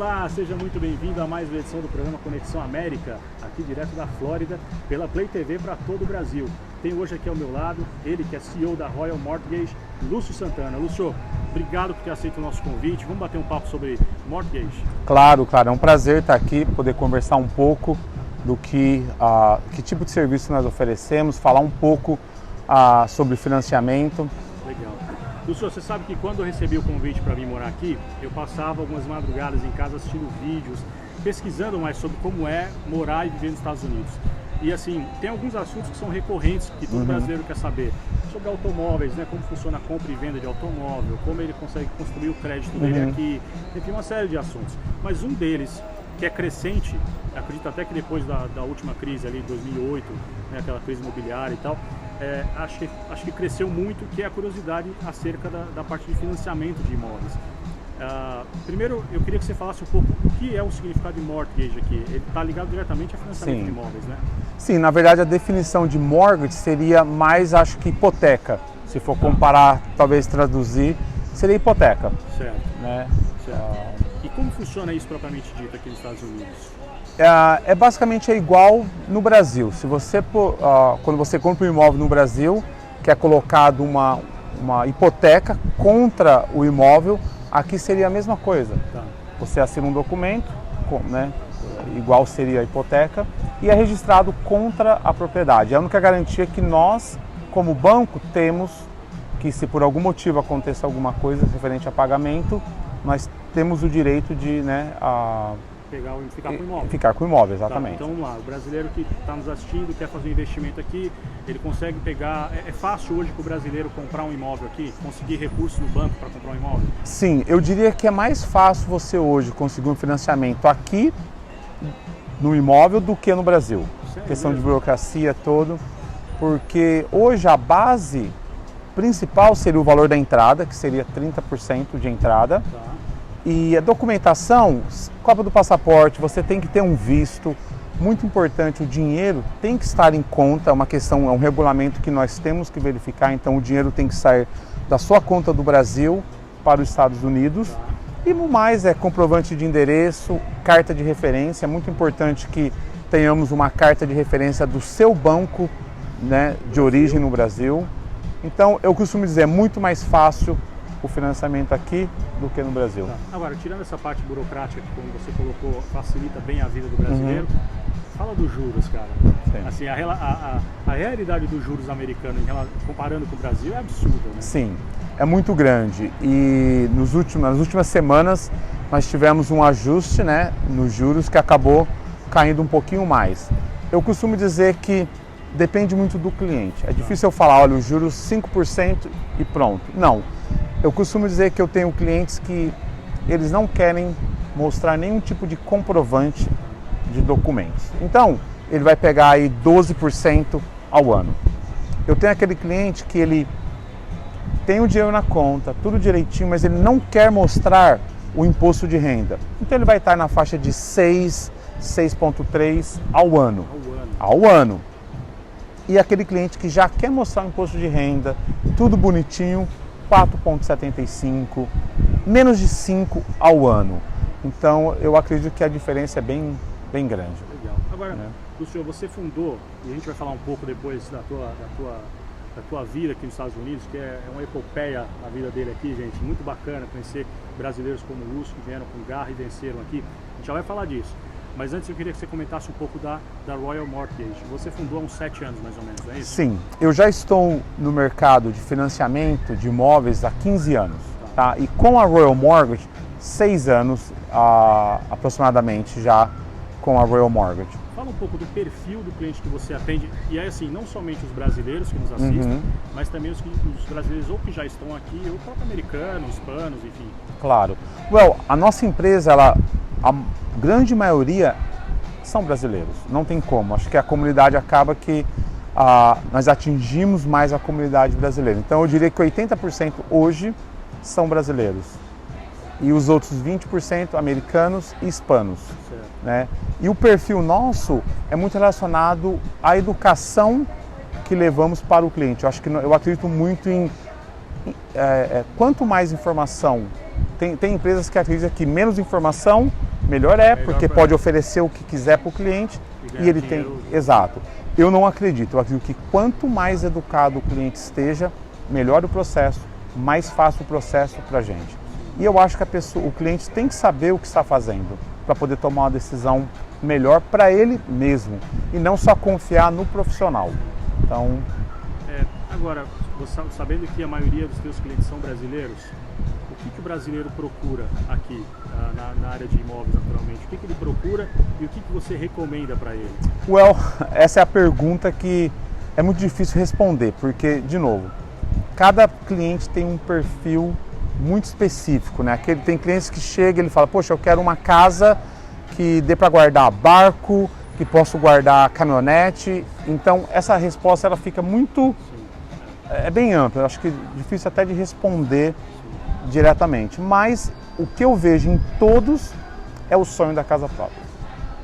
Olá, seja muito bem-vindo a mais uma edição do programa Conexão América, aqui direto da Flórida, pela Play TV para todo o Brasil. Tenho hoje aqui ao meu lado, ele que é CEO da Royal Mortgage, Lúcio Santana. Lúcio, obrigado por ter aceito o nosso convite. Vamos bater um papo sobre mortgage? Claro, é um prazer estar aqui, poder conversar um pouco do que tipo de serviço nós oferecemos, falar um pouco sobre financiamento. Legal. Lúcio, você sabe que quando eu recebi o convite para vir morar aqui, eu passava algumas madrugadas em casa assistindo vídeos, pesquisando mais sobre como é morar e viver nos Estados Unidos. E assim, tem alguns assuntos que são recorrentes, que todo brasileiro quer saber. Sobre automóveis, né? Como funciona a compra e venda de automóvel, como ele consegue construir o crédito dele aqui, enfim, uma série de assuntos. Mas um deles, que é crescente, acredito até que depois da última crise ali, 2008, né, aquela crise imobiliária e tal, acho que cresceu muito, que é a curiosidade acerca da parte de financiamento de imóveis. Primeiro, eu queria que você falasse um pouco o que é o significado de mortgage aqui. Ele está ligado diretamente a financiamento de imóveis, né? Sim, na verdade a definição de mortgage seria mais, acho que hipoteca. Se for comparar, talvez traduzir, seria hipoteca. Certo. Né? Certo. E como funciona isso propriamente dito aqui nos Estados Unidos? Basicamente é igual no Brasil. Se você, quando você compra um imóvel no Brasil, que é colocado uma hipoteca contra o imóvel, aqui seria a mesma coisa. Tá. Você assina um documento, né, igual seria a hipoteca, e é registrado contra a propriedade. É a única garantia que nós, como banco, temos que, se por algum motivo aconteça alguma coisa referente a pagamento, nós temos o direito de, né, ficar com o imóvel. Ficar com o imóvel, exatamente. Tá, então vamos lá, o brasileiro que está nos assistindo, quer fazer um investimento aqui, ele consegue pegar... É fácil hoje para o brasileiro comprar um imóvel aqui? Conseguir recursos no banco para comprar um imóvel? Sim, eu diria que é mais fácil você hoje conseguir um financiamento aqui no imóvel do que no Brasil. Sério? Questão de burocracia todo, porque hoje a base principal seria o valor da entrada, que seria 30% de entrada. Tá. E a documentação, cópia do passaporte, você tem que ter um visto. Muito importante, o dinheiro tem que estar em conta, é um regulamento que nós temos que verificar, então o dinheiro tem que sair da sua conta do Brasil para os Estados Unidos. E o mais é comprovante de endereço, carta de referência, é muito importante que tenhamos uma carta de referência do seu banco, né, de origem no Brasil. Então eu costumo dizer, é muito mais fácil o financiamento aqui do que no Brasil. Tá. Agora, tirando essa parte burocrática que, como você colocou, facilita bem a vida do brasileiro, fala dos juros, cara. Sim. Assim, a realidade dos juros americanos, comparando com o Brasil, é absurda, né? Sim, é muito grande. E nas últimas semanas nós tivemos um ajuste, né, nos juros que acabou caindo um pouquinho mais. Eu costumo dizer que depende muito do cliente. É difícil eu falar, olha, os juros 5% e pronto. Não. Eu costumo dizer que eu tenho clientes que eles não querem mostrar nenhum tipo de comprovante de documentos. Então, ele vai pegar aí 12% ao ano. Eu tenho aquele cliente que ele tem o dinheiro na conta, tudo direitinho, mas ele não quer mostrar o imposto de renda. Então ele vai estar na faixa de 6,3 ao ano. Ao ano. E aquele cliente que já quer mostrar o imposto de renda, tudo bonitinho, 4,75, menos de 5 ao ano. Então eu acredito que a diferença é bem grande. Legal. Agora, Lúcio, você fundou, e a gente vai falar um pouco depois da tua vida aqui nos Estados Unidos, que é uma epopeia a vida dele aqui, gente, muito bacana conhecer brasileiros como o Lúcio, que vieram com garra e venceram aqui. A gente já vai falar disso. Mas antes eu queria que você comentasse um pouco da Royal Mortgage. Você fundou há uns 7 anos, mais ou menos, não é isso? Sim, eu já estou no mercado de financiamento de imóveis há 15 anos. Tá? E com a Royal Mortgage, 6 anos aproximadamente já com a Royal Mortgage. Fala um pouco do perfil do cliente que você atende. E é assim, não somente os brasileiros que nos assistem, mas também os brasileiros ou que já estão aqui, ou próprio americanos, hispanos, enfim. Claro. A nossa empresa, a grande maioria são brasileiros, não tem como. Acho que a comunidade acaba que nós atingimos mais a comunidade brasileira. Então eu diria que 80% hoje são brasileiros e os outros 20% americanos e hispanos. Né? E o perfil nosso é muito relacionado à educação que levamos para o cliente. Eu acredito muito em quanto mais informação, tem empresas que acreditam que menos informação melhor é, porque pode oferecer o que quiser para o cliente e ele tem... Exato. Eu não acredito. Eu acredito que quanto mais educado o cliente esteja, melhor o processo, mais fácil o processo para a gente. E eu acho que o cliente tem que saber o que está fazendo para poder tomar uma decisão melhor para ele mesmo e não só confiar no profissional. Então... Agora, sabendo que a maioria dos teus clientes são brasileiros, o que o brasileiro procura aqui, na área de imóveis, naturalmente? O que ele procura e o que você recomenda para ele? Essa é a pergunta que é muito difícil responder, porque, de novo, cada cliente tem um perfil muito específico, né? Tem clientes que chegam e ele fala, poxa, eu quero uma casa que dê para guardar barco, que posso guardar caminhonete. Então, essa resposta ela fica muito... É bem ampla, eu acho que é difícil até de responder diretamente, mas o que eu vejo em todos é o sonho da casa própria.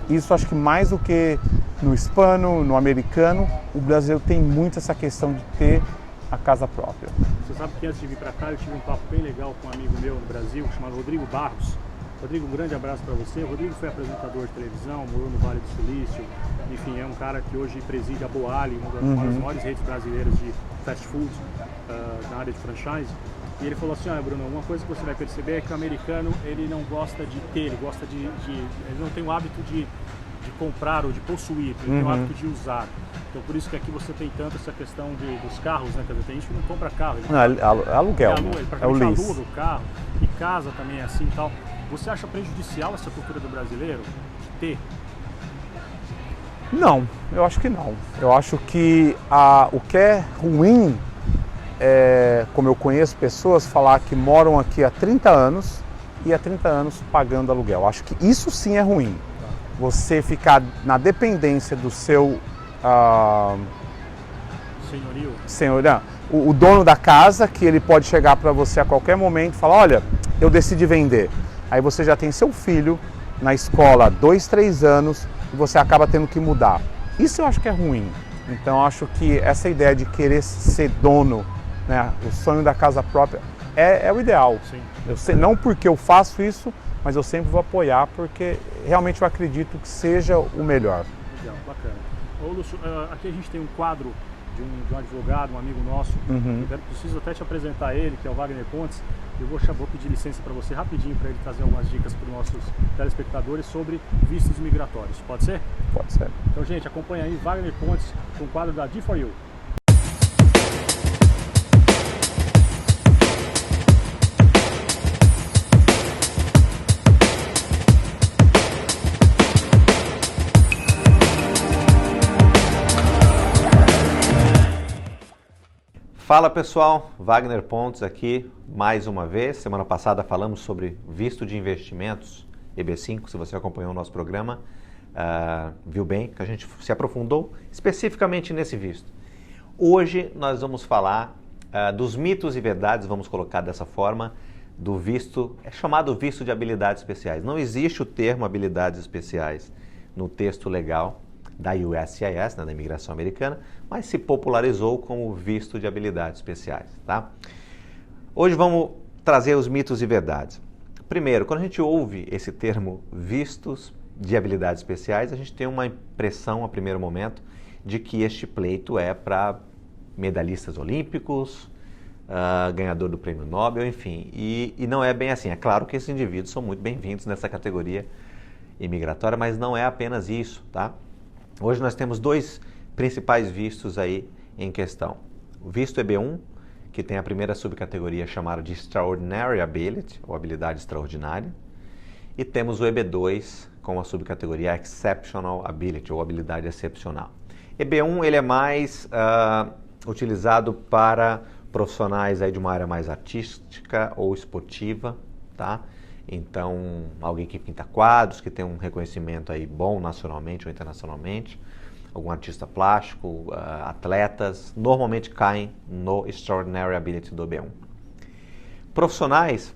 Isso acho que mais do que no hispano, no americano, o brasileiro tem muito essa questão de ter a casa própria. Você sabe que antes de vir para cá eu tive um papo bem legal com um amigo meu no Brasil, chamado Rodrigo Barros. Rodrigo, um grande abraço para você. O Rodrigo foi apresentador de televisão, morou no Vale do Silício, enfim, é um cara que hoje preside a Boali, uma das maiores redes brasileiras de fast food na área de franchise. E ele falou assim, olha Bruno, uma coisa que você vai perceber é que o americano ele não gosta de ter, ele gosta ele não tem o hábito de comprar ou de possuir, ele tem o hábito de usar. Então por isso que aqui você tem tanto essa questão dos carros, né? Quer dizer, tem gente que não compra carro. Não, é aluguel, é o lease. Aluga o carro, e casa também é assim e tal. Você acha prejudicial essa cultura do brasileiro de ter? Não, eu acho que não. Eu acho que o que é ruim como eu conheço pessoas falar que moram aqui há 30 anos e há 30 anos pagando aluguel. Acho que isso sim é ruim. Você ficar na dependência do seu senhorio, o dono da casa, que ele pode chegar para você a qualquer momento e falar, olha, eu decidi vender. Aí você já tem seu filho na escola há 2, 3 anos e você acaba tendo que mudar. Isso eu acho que é ruim. Então eu acho que essa ideia de querer ser dono, né, o sonho da casa própria, é o ideal. Sim. Eu sei, não porque eu faço isso, mas eu sempre vou apoiar porque realmente eu acredito que seja o melhor. Legal, bacana. Ô Lúcio, aqui a gente tem um quadro de um advogado, um amigo nosso. Eu preciso até te apresentar ele, que é o Wagner Pontes. Eu vou pedir licença para você rapidinho para ele trazer algumas dicas para os nossos telespectadores sobre vistos migratórios. Pode ser? Pode ser. Então, gente, acompanha aí Wagner Pontes com o quadro da D4U. Fala pessoal, Wagner Pontes aqui mais uma vez. Semana passada falamos sobre visto de investimentos, EB5, se você acompanhou o nosso programa, viu bem que a gente se aprofundou especificamente nesse visto. Hoje nós vamos falar dos mitos e verdades, vamos colocar dessa forma, do visto, é chamado visto de habilidades especiais. Não existe o termo habilidades especiais no texto legal da USCIS, né, da imigração americana, mas se popularizou como visto de habilidades especiais, tá? Hoje vamos trazer os mitos e verdades. Primeiro, quando a gente ouve esse termo vistos de habilidades especiais, a gente tem uma impressão, a primeiro momento, de que este pleito é para medalhistas olímpicos, ganhador do prêmio Nobel, enfim, e não é bem assim. É claro que esses indivíduos são muito bem-vindos nessa categoria imigratória, mas não é apenas isso, tá? Hoje nós temos 2 principais vistos aí em questão. O visto EB1, que tem a primeira subcategoria chamada de Extraordinary Ability, ou habilidade extraordinária, e temos o EB2 com a subcategoria Exceptional Ability, ou habilidade excepcional. EB1 ele é mais utilizado para profissionais aí de uma área mais artística ou esportiva, tá? Então, alguém que pinta quadros, que tem um reconhecimento aí bom nacionalmente ou internacionalmente, algum artista plástico, atletas, normalmente caem no Extraordinary Ability do B1. Profissionais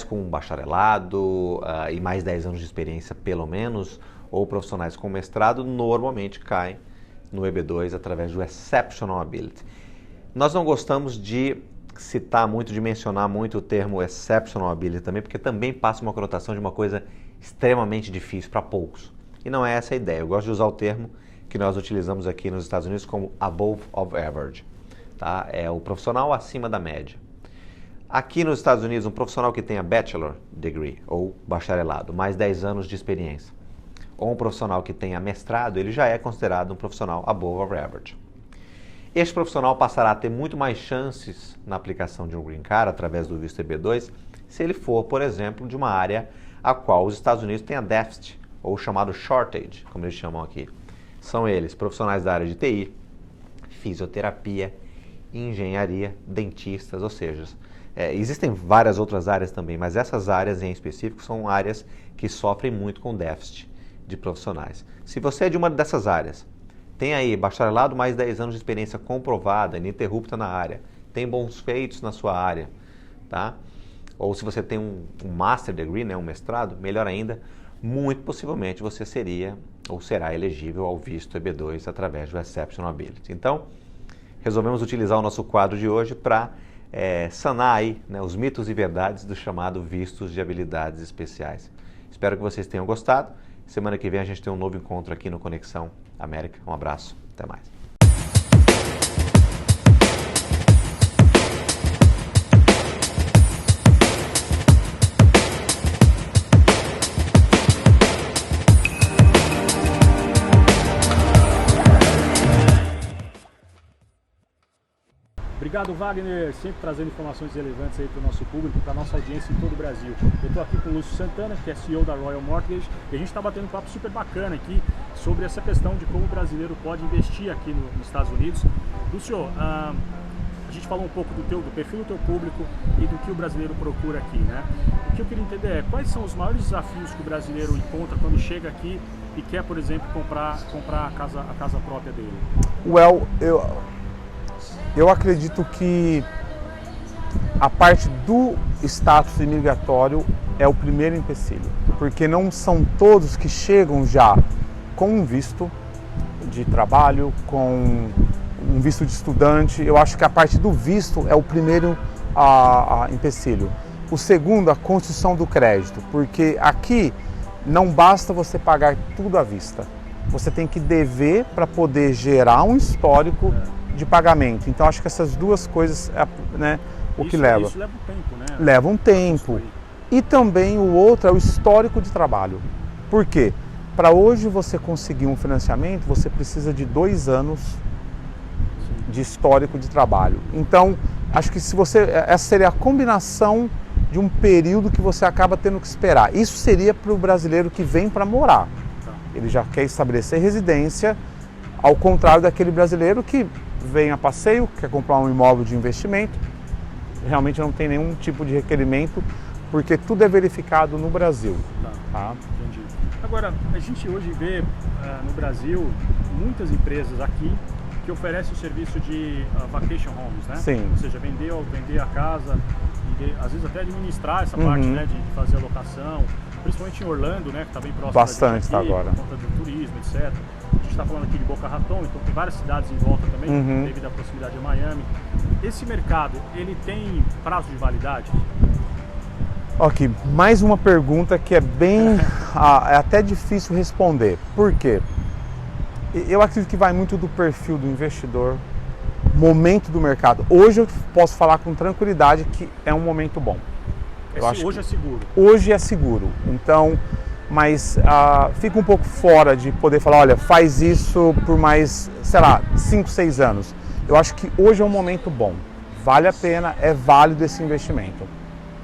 com bacharelado e mais 10 anos de experiência pelo menos, ou profissionais com mestrado, normalmente caem no EB2 através do Exceptional Ability. Nós não gostamos de citar muito, de mencionar muito o termo Exceptional Ability também, porque também passa uma conotação de uma coisa extremamente difícil para poucos. E não é essa a ideia. Eu gosto de usar o termo que nós utilizamos aqui nos Estados Unidos como above of average. Tá? É o profissional acima da média. Aqui nos Estados Unidos, um profissional que tenha bachelor degree ou bacharelado, mais 10 anos de experiência, ou um profissional que tenha mestrado, ele já é considerado um profissional above of average. Este profissional passará a ter muito mais chances na aplicação de um green card através do visto EB2 se ele for, por exemplo, de uma área a qual os Estados Unidos têm a déficit, ou chamado shortage, como eles chamam aqui. São eles profissionais da área de TI, fisioterapia, engenharia, dentistas, ou seja, existem várias outras áreas também, mas essas áreas em específico são áreas que sofrem muito com déficit de profissionais. Se você é de uma dessas áreas, tem aí bacharelado mais 10 anos de experiência comprovada, ininterrupta na área, tem bons feitos na sua área, tá? Ou se você tem um master degree, né, um mestrado, melhor ainda, muito possivelmente você seria ou será elegível ao visto EB2 através do Exceptional Ability. Então, resolvemos utilizar o nosso quadro de hoje para sanar aí, né, os mitos e verdades do chamado vistos de habilidades especiais. Espero que vocês tenham gostado. Semana que vem a gente tem um novo encontro aqui no Conexão América. Um abraço, até mais. Obrigado, Wagner, sempre trazendo informações relevantes aí para o nosso público, para a nossa audiência em todo o Brasil. Eu estou aqui com o Lúcio Santana, que é CEO da Royal Mortgage, e a gente está batendo um papo super bacana aqui sobre essa questão de como o brasileiro pode investir aqui nos Estados Unidos. Lúcio, a gente falou um pouco do perfil do teu público e do que o brasileiro procura aqui, né? O que eu queria entender é quais são os maiores desafios que o brasileiro encontra quando chega aqui e quer, por exemplo, comprar a casa própria dele? Well, eu acredito que a parte do status imigratório é o primeiro empecilho, porque não são todos que chegam já com um visto de trabalho, com um visto de estudante. Eu acho que a parte do visto é o primeiro empecilho. O segundo, a construção do crédito, porque aqui não basta você pagar tudo à vista. Você tem que dever para poder gerar um histórico de pagamento. Então acho que essas duas coisas, né, que leva. Isso leva um tempo, né? Leva um tempo. E também o outro é o histórico de trabalho. Por quê? Para hoje você conseguir um financiamento, você precisa de 2 anos de histórico de trabalho. Então, acho que essa seria a combinação de um período que você acaba tendo que esperar. Isso seria para o brasileiro que vem para morar. Ele já quer estabelecer residência, ao contrário daquele brasileiro que vem a passeio, quer comprar um imóvel de investimento, realmente não tem nenhum tipo de requerimento, porque tudo é verificado no Brasil. Tá? Entendi. Agora, a gente hoje vê no Brasil muitas empresas aqui que oferecem o serviço de vacation homes, né? Sim. Ou seja, vender a casa, às vezes até administrar essa parte, né, de fazer a locação, principalmente em Orlando, né, que está bem próximo bastante da gente aqui, agora, por conta do turismo, etc. A gente está falando aqui de Boca Raton, então tem várias cidades em volta também, devido à proximidade de Miami. Esse mercado, ele tem prazo de validade? Ok, mais uma pergunta que é bem, é até difícil responder. Por quê? Eu acredito que vai muito do perfil do investidor, momento do mercado. Hoje eu posso falar com tranquilidade que é um momento bom. Hoje é seguro? Hoje é seguro. Então, mas fica um pouco fora de poder falar, olha, faz isso por mais, sei lá, 5, 6 anos. Eu acho que hoje é um momento bom. Vale a pena, é válido esse investimento.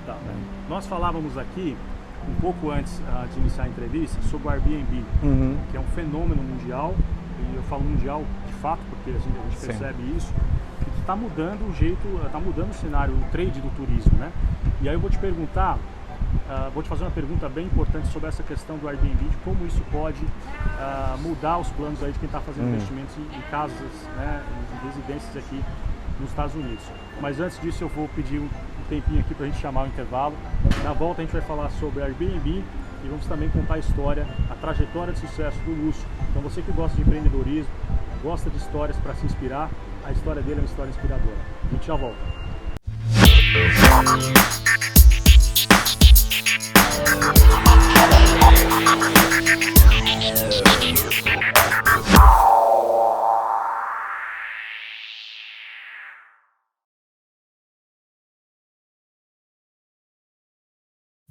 Tá. Nós falávamos aqui, um pouco antes de iniciar a entrevista, sobre o Airbnb, que é um fenômeno mundial, e eu falo mundial de fato, porque a gente percebe isso, que está mudando o jeito, está mudando o cenário, o trade do turismo, né? E aí eu vou te perguntar, vou te fazer uma pergunta bem importante sobre essa questão do Airbnb, de como isso pode mudar os planos aí de quem está fazendo investimentos em casas, né, em residências aqui nos Estados Unidos. Mas antes disso eu vou pedir um tempinho aqui para a gente chamar o intervalo. Na volta a gente vai falar sobre Airbnb e vamos também contar a história, a trajetória de sucesso do Lúcio. Então você que gosta de empreendedorismo, gosta de histórias para se inspirar, a história dele é uma história inspiradora. A gente já volta.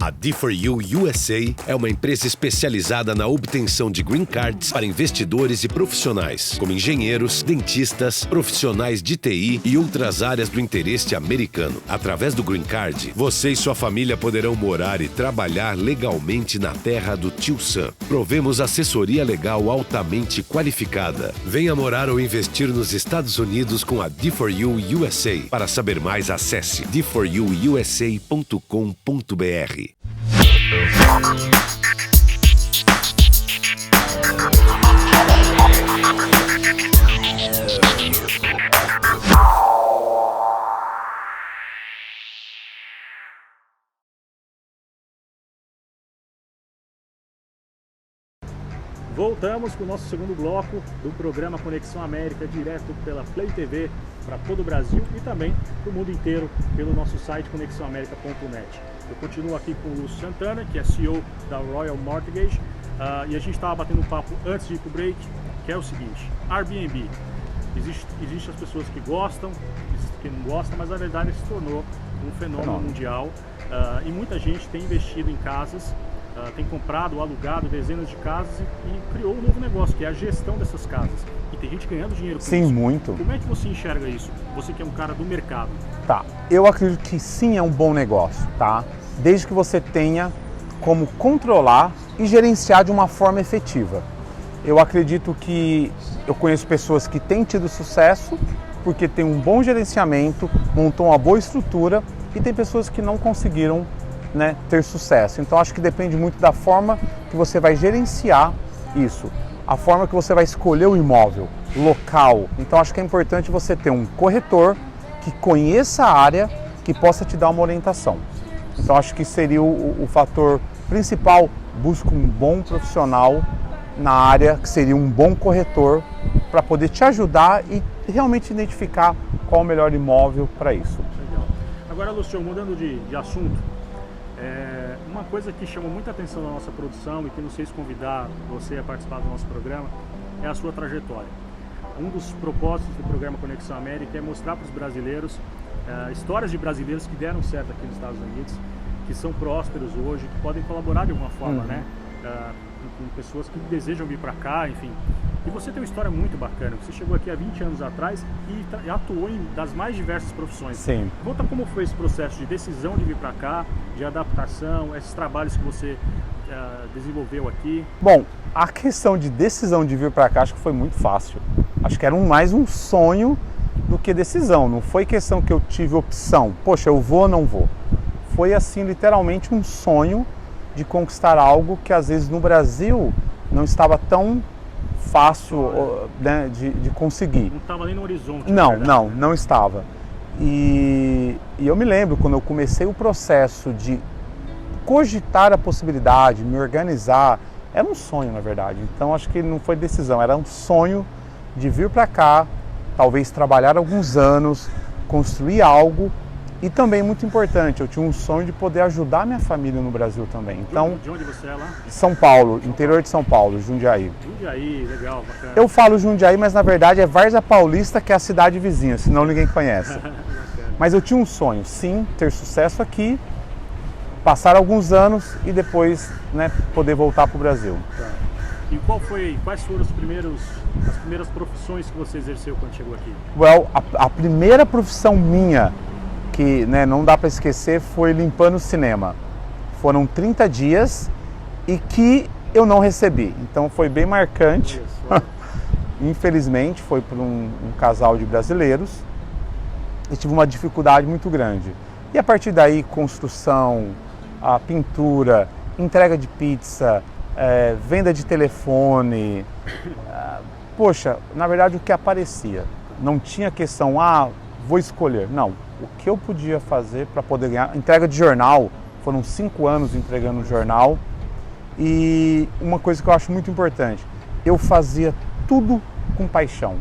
A D4U USA é uma empresa especializada na obtenção de green cards para investidores e profissionais, como engenheiros, dentistas, profissionais de TI e outras áreas do interesse americano. Através do green card, você e sua família poderão morar e trabalhar legalmente na terra do Tio Sam. Provemos assessoria legal altamente qualificada. Venha morar ou investir nos Estados Unidos com a D4U USA. Para saber mais, acesse d4uusa.com.br. Voltamos com o nosso segundo bloco do programa Conexão América, direto pela Play TV para todo o Brasil e também para o mundo inteiro pelo nosso site conexãoamerica.net. Eu continuo aqui com o Lúcio Santana, que é CEO da Royal Mortgage, e a gente estava batendo um papo antes de ir para o break, que é o seguinte: Airbnb. Existem as pessoas que gostam, existem que não gostam, mas na verdade se tornou um fenômeno mundial, e muita gente tem investido em casas, tem comprado ou alugado dezenas de casas e criou um novo negócio, que é a gestão dessas casas. E tem gente ganhando dinheiro com isso. Sim, muito. Como é que você enxerga isso? Você que é um cara do mercado. Tá, eu acredito que sim, é um bom negócio, tá? Desde que você tenha como controlar e gerenciar de uma forma efetiva. Eu acredito que eu conheço pessoas que têm tido sucesso porque tem um bom gerenciamento, montou uma boa estrutura, e tem pessoas que não conseguiram, né, ter sucesso. Então acho que depende muito da forma que você vai gerenciar isso, a forma que você vai escolher o imóvel, local. Então acho que é importante você ter um corretor que conheça a área, que possa te dar uma orientação. Então acho que seria o fator principal. Busca um bom profissional na área, que seria um bom corretor, para poder te ajudar e realmente identificar qual o melhor imóvel para isso. Legal. Agora, Lúcio, mudando de assunto, uma coisa que chamou muita atenção na nossa produção e que nos fez convidar você a participar do nosso programa é a sua trajetória. Um dos propósitos do programa Conexão América é mostrar para os brasileiros histórias de brasileiros que deram certo aqui nos Estados Unidos, que são prósperos hoje, que podem colaborar de alguma forma, né? Com pessoas que desejam vir para cá, enfim. E você tem uma história muito bacana. Você chegou aqui há 20 anos atrás e atuou em das mais diversas profissões. Sim. Conta como foi esse processo de decisão de vir para cá, de adaptação, esses trabalhos que você desenvolveu aqui. Bom, a questão de decisão de vir para cá acho que foi muito fácil. Acho que era mais um sonho do que decisão. Não foi questão que eu tive opção. Poxa, eu vou ou não vou. Foi assim, literalmente um sonho de conquistar algo que às vezes no Brasil não estava tão fácil, né, de conseguir. Não estava nem no horizonte. Não estava. E eu me lembro quando eu comecei o processo de cogitar a possibilidade, me organizar, era um sonho na verdade. Então acho que não foi decisão, era um sonho de vir para cá, talvez trabalhar alguns anos, construir algo. E também, muito importante, eu tinha um sonho de poder ajudar minha família no Brasil também. Então, de onde você é lá? São Paulo, interior de São Paulo, Jundiaí. Jundiaí, legal, bacana. Eu falo Jundiaí, mas na verdade é Várzea Paulista, que é a cidade vizinha, senão ninguém conhece. Mas eu tinha um sonho, sim, ter sucesso aqui, passar alguns anos e depois, né, poder voltar para o Brasil. Tá. E quais foram as primeiras profissões que você exerceu quando chegou aqui? Well, a primeira profissão minha, que, né, não dá para esquecer, foi limpando o cinema. Foram 30 dias e que eu não recebi, então foi bem marcante. Infelizmente foi por um casal de brasileiros e tive uma dificuldade muito grande. E a partir daí, construção, a pintura, entrega de pizza, venda de telefone, poxa, na verdade o que aparecia. Não tinha questão, vou escolher, não. O que eu podia fazer para poder ganhar, entrega de jornal, foram 5 anos entregando jornal. E uma coisa que eu acho muito importante, eu fazia tudo com paixão.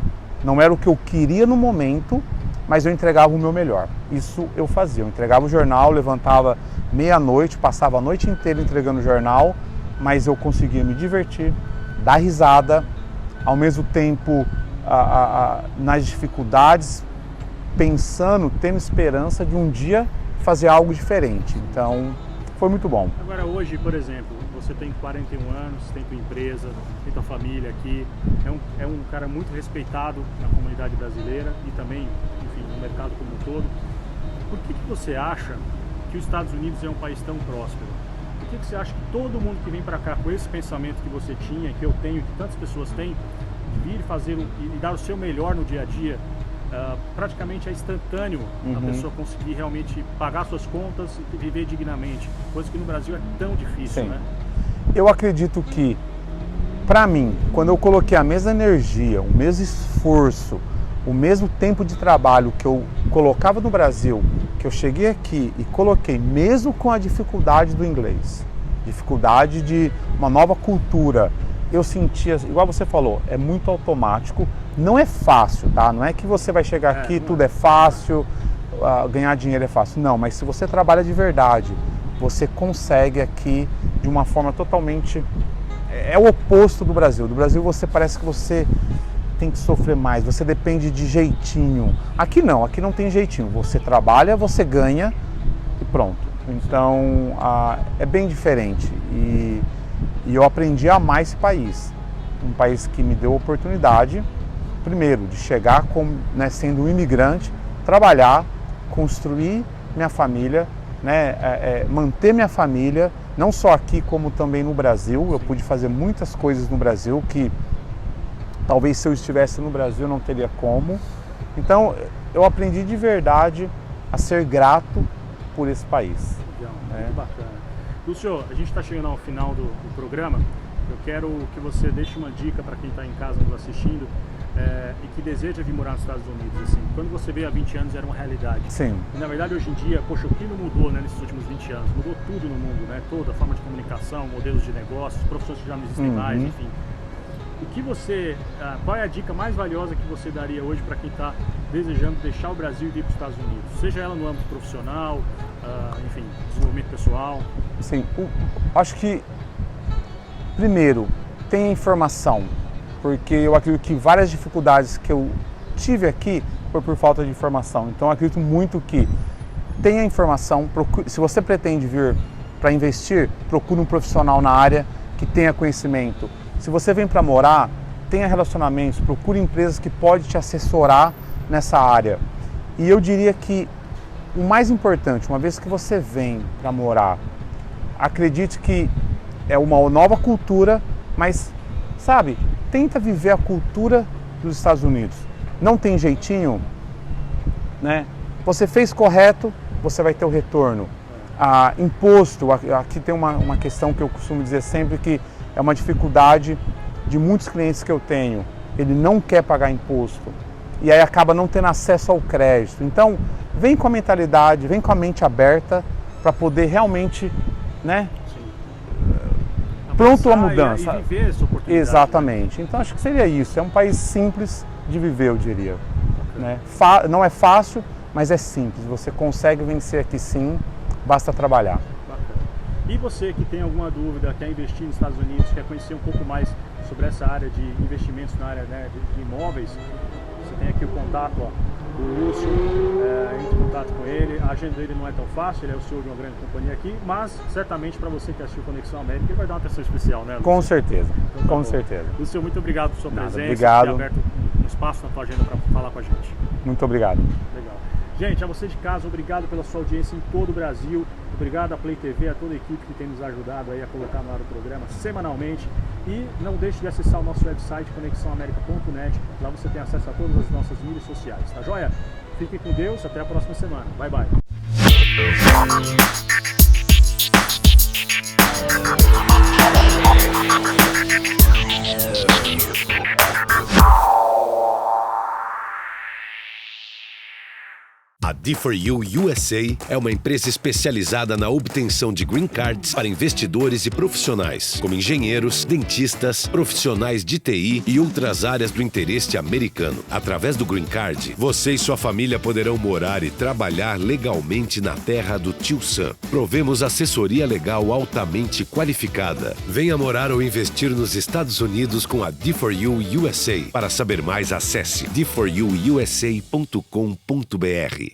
Não era o que eu queria no momento, mas eu entregava o meu melhor. Isso eu fazia, eu entregava o jornal, levantava meia-noite, passava a noite inteira entregando o jornal, mas eu conseguia me divertir, dar risada, ao mesmo tempo nas dificuldades, pensando, tendo esperança de um dia fazer algo diferente. Então, foi muito bom. Agora hoje, por exemplo, você tem 41 anos, tem tua empresa, tem tua família aqui, é um cara muito respeitado na comunidade brasileira e também, enfim, no mercado como um todo. Por que você acha que os Estados Unidos é um país tão próspero? Por que você acha que todo mundo que vem para cá com esse pensamento que você tinha, que eu tenho, que tantas pessoas têm, de vir fazer e dar o seu melhor no dia a dia, praticamente é instantâneo a pessoa conseguir realmente pagar suas contas e viver dignamente, coisa que no Brasil é tão difícil, Sim. né? Eu acredito que, para mim, quando eu coloquei a mesma energia, o mesmo esforço, o mesmo tempo de trabalho que eu colocava no Brasil, que eu cheguei aqui e coloquei, mesmo com a dificuldade do inglês, dificuldade de uma nova cultura, eu sentia, igual você falou, é muito automático, não é fácil, tá? Não é que você vai chegar aqui, tudo é fácil, ganhar dinheiro é fácil, não, mas se você trabalha de verdade, você consegue aqui de uma forma totalmente, é o oposto do Brasil. Do Brasil você parece que você tem que sofrer mais, você depende de jeitinho. Aqui não tem jeitinho, você trabalha, você ganha e pronto. Então é bem diferente e eu aprendi a amar esse país, um país que me deu oportunidade, primeiro, de chegar sendo um imigrante, trabalhar, construir minha família, manter minha família, não só aqui como também no Brasil. Eu pude fazer muitas coisas no Brasil que talvez se eu estivesse no Brasil não teria como. Então eu aprendi de verdade a ser grato por esse país. Legal, muito bacana. Lúcio, a gente está chegando ao final do programa. Eu quero que você deixe uma dica para quem está em casa nos assistindo e que deseja vir morar nos Estados Unidos. Assim, quando você veio há 20 anos era uma realidade. Sim. E na verdade hoje em dia, poxa, o que não mudou, né, nesses últimos 20 anos? Mudou tudo no mundo, né? Toda a forma de comunicação, modelos de negócios, profissões que já não existem mais, enfim. O que você, qual é a dica mais valiosa que você daria hoje para quem está desejando deixar o Brasil e ir para os Estados Unidos? Seja ela no âmbito profissional, enfim, desenvolvimento pessoal. Sim, acho que primeiro tem informação, porque eu acredito que várias dificuldades que eu tive aqui foi por falta de informação. Então eu acredito muito que tenha informação, se você pretende vir para investir, procure um profissional na área que tenha conhecimento. Se você vem para morar, tenha relacionamentos, procure empresas que podem te assessorar nessa área. E eu diria que o mais importante, uma vez que você vem para morar, acredite que é uma nova cultura, mas, sabe, tenta viver a cultura dos Estados Unidos. Não tem jeitinho, né? Você fez correto, você vai ter o retorno. Imposto, aqui tem uma questão que eu costumo dizer sempre que é uma dificuldade de muitos clientes que eu tenho. Ele não quer pagar imposto e aí acaba não tendo acesso ao crédito. Então, vem com a mentalidade, vem com a mente aberta para poder realmente, né? Pronto à mudança. E viver essa oportunidade. Exatamente. Então, acho que seria isso. É um país simples de viver, eu diria. Né? Não é fácil, mas é simples. Você consegue vencer aqui sim, basta trabalhar. E você que tem alguma dúvida, quer investir nos Estados Unidos, quer conhecer um pouco mais sobre essa área de investimentos na área, né, de imóveis, você tem aqui o contato do Lúcio, entre em contato com ele. A agenda dele não é tão fácil, ele é o CEO de uma grande companhia aqui, mas certamente para você que assistiu Conexão América, ele vai dar uma atenção especial, né, Lúcio? Com certeza, então, com certeza. Lúcio, muito obrigado por sua presença, obrigado. por ter aberto um espaço na tua agenda para falar com a gente. Muito obrigado. Legal. Gente, a você de casa, obrigado pela sua audiência em todo o Brasil. Obrigado à Play TV, a toda a equipe que tem nos ajudado aí a colocar no ar o programa semanalmente. E não deixe de acessar o nosso website, conexãoamerica.net. Lá você tem acesso a todas as nossas mídias sociais, tá joia? Fiquem com Deus, até a próxima semana. Bye, bye. A D4U USA é uma empresa especializada na obtenção de green cards para investidores e profissionais, como engenheiros, dentistas, profissionais de TI e outras áreas do interesse americano. Através do green card, você e sua família poderão morar e trabalhar legalmente na terra do Tio Sam. Provemos assessoria legal altamente qualificada. Venha morar ou investir nos Estados Unidos com a D4U USA. Para saber mais, acesse d4uusa.com.br.